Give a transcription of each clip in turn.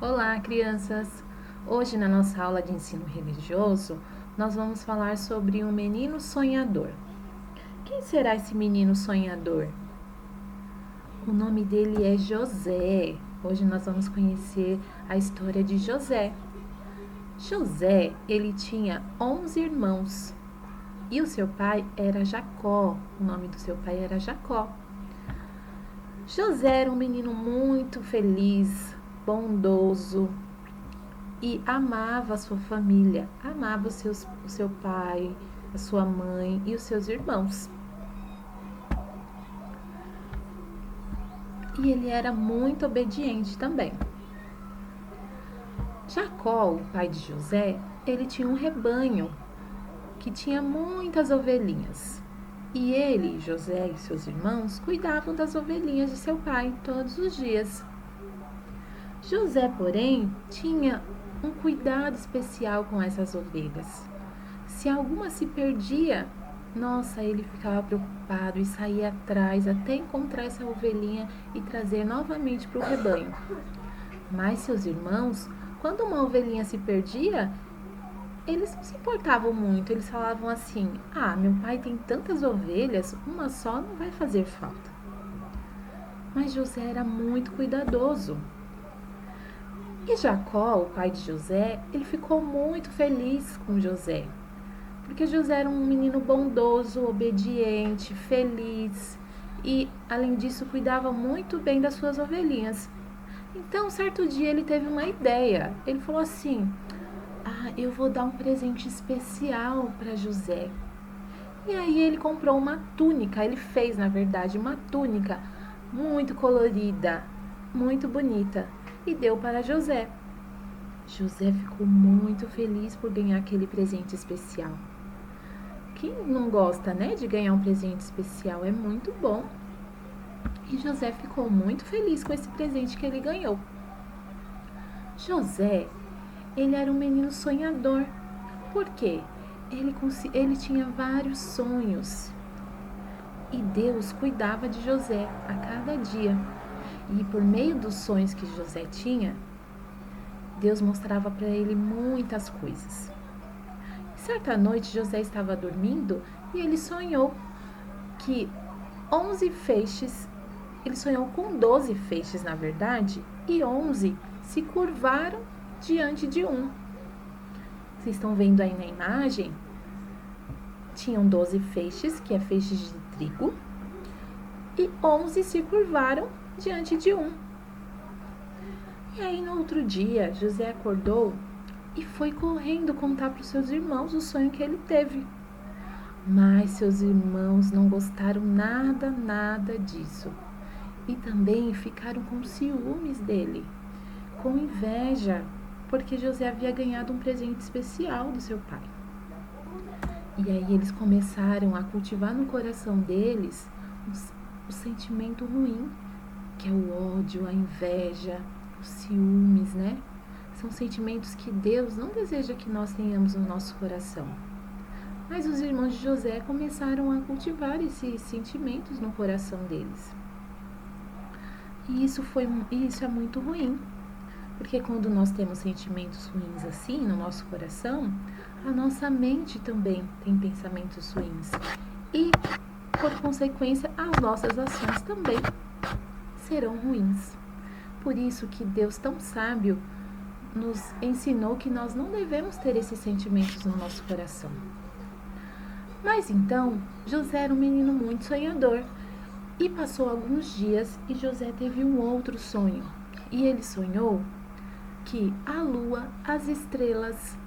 Olá, crianças! Hoje, na nossa aula de ensino religioso, nós vamos falar sobre um menino sonhador. Quem será esse menino sonhador? O nome dele é José. Hoje nós vamos conhecer a história de José. José, ele tinha 11 irmãos e o seu pai era Jacó. O nome do seu pai era Jacó. José era um menino muito feliz, bondoso, e amava a sua família, amava o seu pai, a sua mãe e os seus irmãos. E ele era muito obediente também. Jacó, o pai de José, ele tinha um rebanho que tinha muitas ovelhinhas. E ele, José e seus irmãos cuidavam das ovelhinhas de seu pai todos os dias. José, porém, tinha um cuidado especial com essas ovelhas. Se alguma se perdia, nossa, ele ficava preocupado e saía atrás até encontrar essa ovelhinha e trazer novamente para o rebanho. Mas seus irmãos, quando uma ovelhinha se perdia, eles não se importavam muito. Eles falavam assim: "Ah, meu pai tem tantas ovelhas, uma só não vai fazer falta." Mas José era muito cuidadoso. E Jacó, o pai de José, ele ficou muito feliz com José, porque José era um menino bondoso, obediente, feliz e, além disso, cuidava muito bem das suas ovelhinhas. Então, certo dia, ele teve uma ideia. Ele falou assim: eu vou dar um presente especial para José. E aí ele comprou uma túnica, ele fez, na verdade, uma túnica muito colorida, muito bonita, e deu para José. José ficou muito feliz por ganhar aquele presente especial. Quem não gosta, né, de ganhar um presente especial? É muito bom. E José ficou muito feliz com esse presente que ele ganhou. José, ele era um menino sonhador. Por quê? Ele tinha vários sonhos. E Deus cuidava de José a cada dia. E por meio dos sonhos que José tinha, Deus mostrava para ele muitas coisas. Certa noite, José estava dormindo e ele sonhou que 11 feixes, ele sonhou com 12 feixes, na verdade, e 11 se curvaram diante de um. Vocês estão vendo aí na imagem? Tinham 12 feixes, que é feixes de trigo, e 11 se curvaram diante de um. E aí, no outro dia, José acordou e foi correndo contar para os seus irmãos o sonho que ele teve. Mas seus irmãos não gostaram nada disso. E também ficaram com ciúmes dele, com inveja, porque José havia ganhado um presente especial do seu pai. E aí eles começaram a cultivar no coração deles o sentimento ruim, que é o ódio, a inveja, os ciúmes, né? São sentimentos que Deus não deseja que nós tenhamos no nosso coração. Mas os irmãos de José começaram a cultivar esses sentimentos no coração deles. E isso é muito ruim, porque quando nós temos sentimentos ruins assim no nosso coração, a nossa mente também tem pensamentos ruins. E, por consequência, as nossas ações também serão ruins. Por isso que Deus, tão sábio, nos ensinou que nós não devemos ter esses sentimentos no nosso coração. Mas então, José era um menino muito sonhador. E passou alguns dias e José teve um outro sonho. E ele sonhou que a lua, as estrelas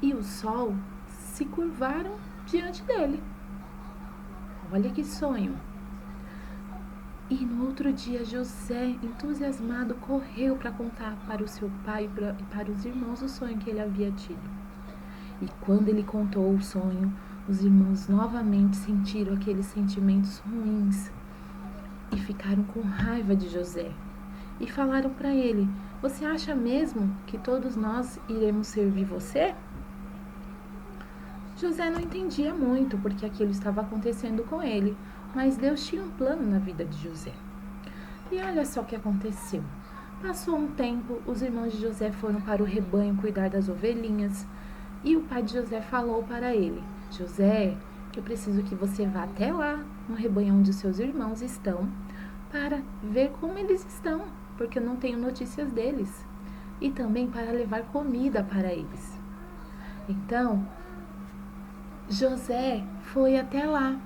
e o sol se curvaram diante dele. Olha que sonho! E no outro dia, José, entusiasmado, correu para contar para o seu pai e para os irmãos o sonho que ele havia tido. E quando ele contou o sonho, os irmãos novamente sentiram aqueles sentimentos ruins e ficaram com raiva de José. E falaram para ele: "Você acha mesmo que todos nós iremos servir você?" José não entendia muito porque aquilo estava acontecendo com ele, mas Deus tinha um plano na vida de José. E olha só o que aconteceu. Passou um tempo, os irmãos de José foram para o rebanho cuidar das ovelhinhas e o pai de José falou para ele: José, eu preciso que você vá até lá, no rebanho onde os seus irmãos estão, para ver como eles estão, porque eu não tenho notícias deles, e também para levar comida para eles. Então, José foi até lá.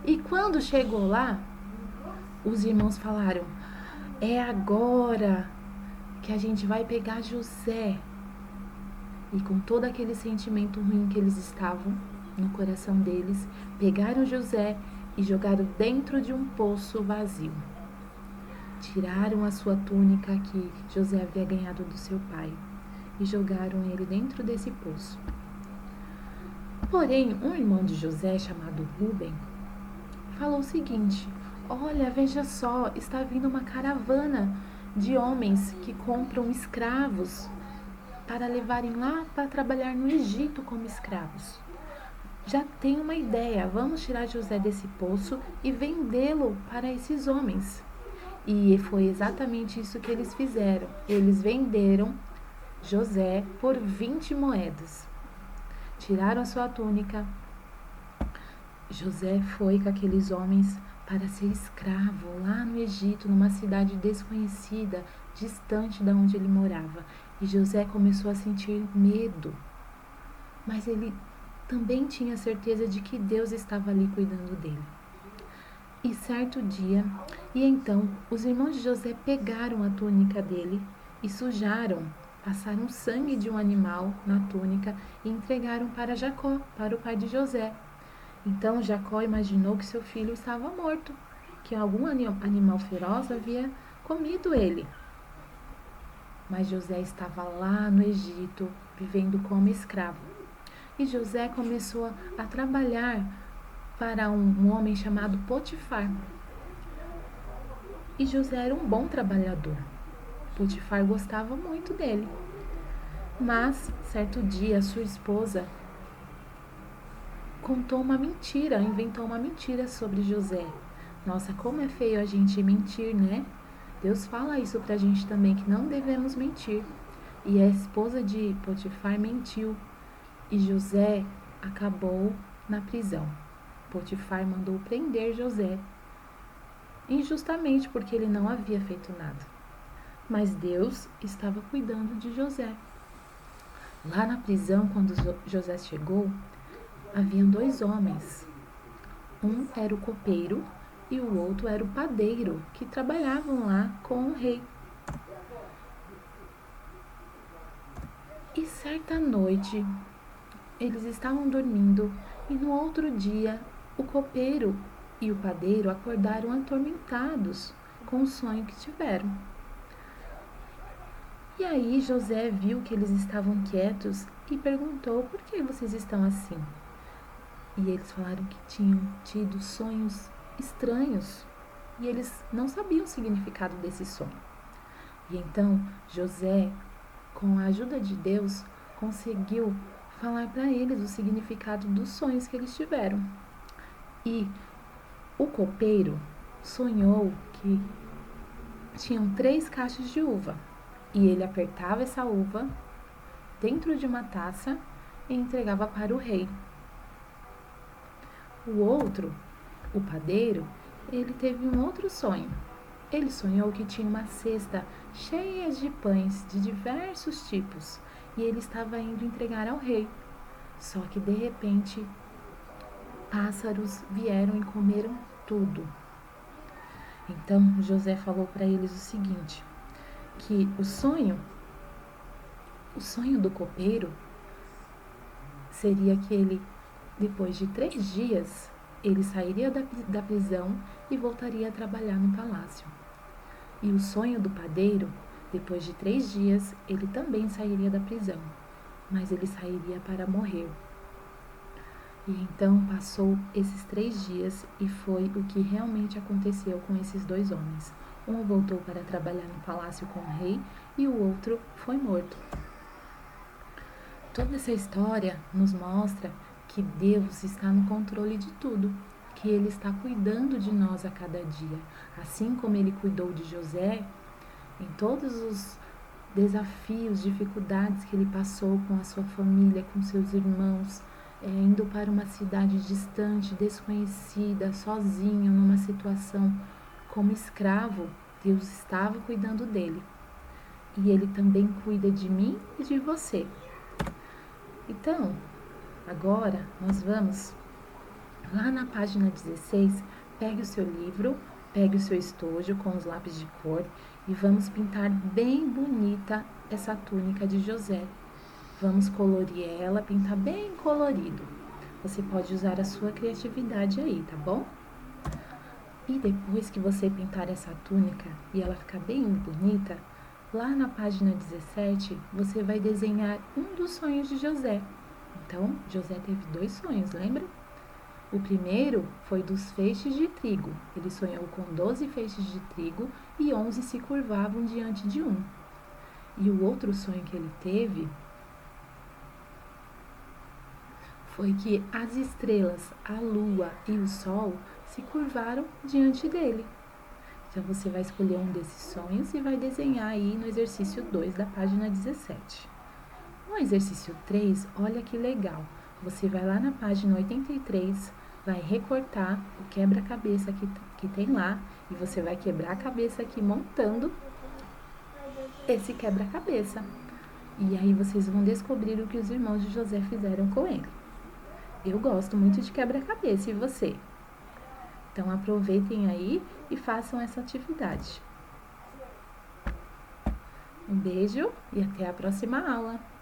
E quando chegou lá, os irmãos falaram: é agora que a gente vai pegar José. E com todo aquele sentimento ruim que eles estavam no coração deles, pegaram José e jogaram dentro de um poço vazio. Tiraram a sua túnica que José havia ganhado do seu pai e jogaram ele dentro desse poço. Porém, um irmão de José, chamado Rúben, falou o seguinte: olha, veja só, está vindo uma caravana de homens que compram escravos para levarem lá para trabalhar no Egito como escravos. Já tenho uma ideia, vamos tirar José desse poço e vendê-lo para esses homens. E foi exatamente isso que eles fizeram. Eles venderam José por 20 moedas. Tiraram a sua túnica. José foi com aqueles homens para ser escravo lá no Egito, numa cidade desconhecida, distante de onde ele morava. E José começou a sentir medo, mas ele também tinha certeza de que Deus estava ali cuidando dele. E certo dia, então os irmãos de José pegaram a túnica dele e sujaram, passaram sangue de um animal na túnica e entregaram para Jacó, para o pai de José. Então Jacó imaginou que seu filho estava morto, que algum animal feroz havia comido ele. Mas José estava lá no Egito, vivendo como escravo. E José começou a trabalhar para um homem chamado Potifar. E José era um bom trabalhador. Potifar gostava muito dele. Mas, certo dia, sua esposa contou uma mentira, inventou uma mentira sobre José. Nossa, como é feio a gente mentir, né? Deus fala isso pra gente também, que não devemos mentir. E a esposa de Potifar mentiu. E José acabou na prisão. Potifar mandou prender José, injustamente porque ele não havia feito nada. Mas Deus estava cuidando de José. Lá na prisão, quando José chegou, haviam 2 homens. Um era o copeiro e o outro era o padeiro, que trabalhavam lá com o rei. E certa noite, eles estavam dormindo e no outro dia, o copeiro e o padeiro acordaram atormentados com o sonho que tiveram. E aí José viu que eles estavam quietos e perguntou: por que vocês estão assim? E eles falaram que tinham tido sonhos estranhos e eles não sabiam o significado desse sonho. E então José, com a ajuda de Deus, conseguiu falar para eles o significado dos sonhos que eles tiveram. E o copeiro sonhou que tinham 3 cachos de uva e ele apertava essa uva dentro de uma taça e entregava para o rei. O outro, o padeiro, ele teve um outro sonho. Ele sonhou que tinha uma cesta cheia de pães de diversos tipos e ele estava indo entregar ao rei. Só que de repente, pássaros vieram e comeram tudo. Então José falou para eles o seguinte, que o sonho do copeiro seria que ele, depois de 3 dias, ele sairia da prisão e voltaria a trabalhar no palácio. E o sonho do padeiro, depois de 3 dias, ele também sairia da prisão, mas ele sairia para morrer. E então passou esses 3 dias e foi o que realmente aconteceu com esses 2 homens. Um voltou para trabalhar no palácio com o rei e o outro foi morto. Toda essa história nos mostra que Deus está no controle de tudo, que Ele está cuidando de nós a cada dia. Assim como Ele cuidou de José, em todos os desafios, dificuldades que ele passou com a sua família, com seus irmãos, indo para uma cidade distante, desconhecida, sozinho, numa situação como escravo, Deus estava cuidando dele. E ele também cuida de mim e de você. Então, agora nós vamos lá na página 16, pegue o seu livro, pegue o seu estojo com os lápis de cor e vamos pintar bem bonita essa túnica de José. Vamos colorir ela, pintar bem colorido. Você pode usar a sua criatividade aí, tá bom? E depois que você pintar essa túnica e ela ficar bem bonita, lá na página 17, você vai desenhar um dos sonhos de José. Então, José teve 2 sonhos, lembra? O primeiro foi dos feixes de trigo. Ele sonhou com 12 feixes de trigo e 11 se curvavam diante de um. E o outro sonho que ele teve foi que as estrelas, a lua e o sol se curvaram diante dele. Então, você vai escolher um desses sonhos e vai desenhar aí no exercício 2 da página 17. No exercício 3, olha que legal. Você vai lá na página 83, vai recortar o quebra-cabeça que tem lá e você vai quebrar a cabeça aqui montando esse quebra-cabeça. E aí vocês vão descobrir o que os irmãos de José fizeram com ele. Eu gosto muito de quebra-cabeça, e você? Então aproveitem aí e façam essa atividade. Um beijo e até a próxima aula!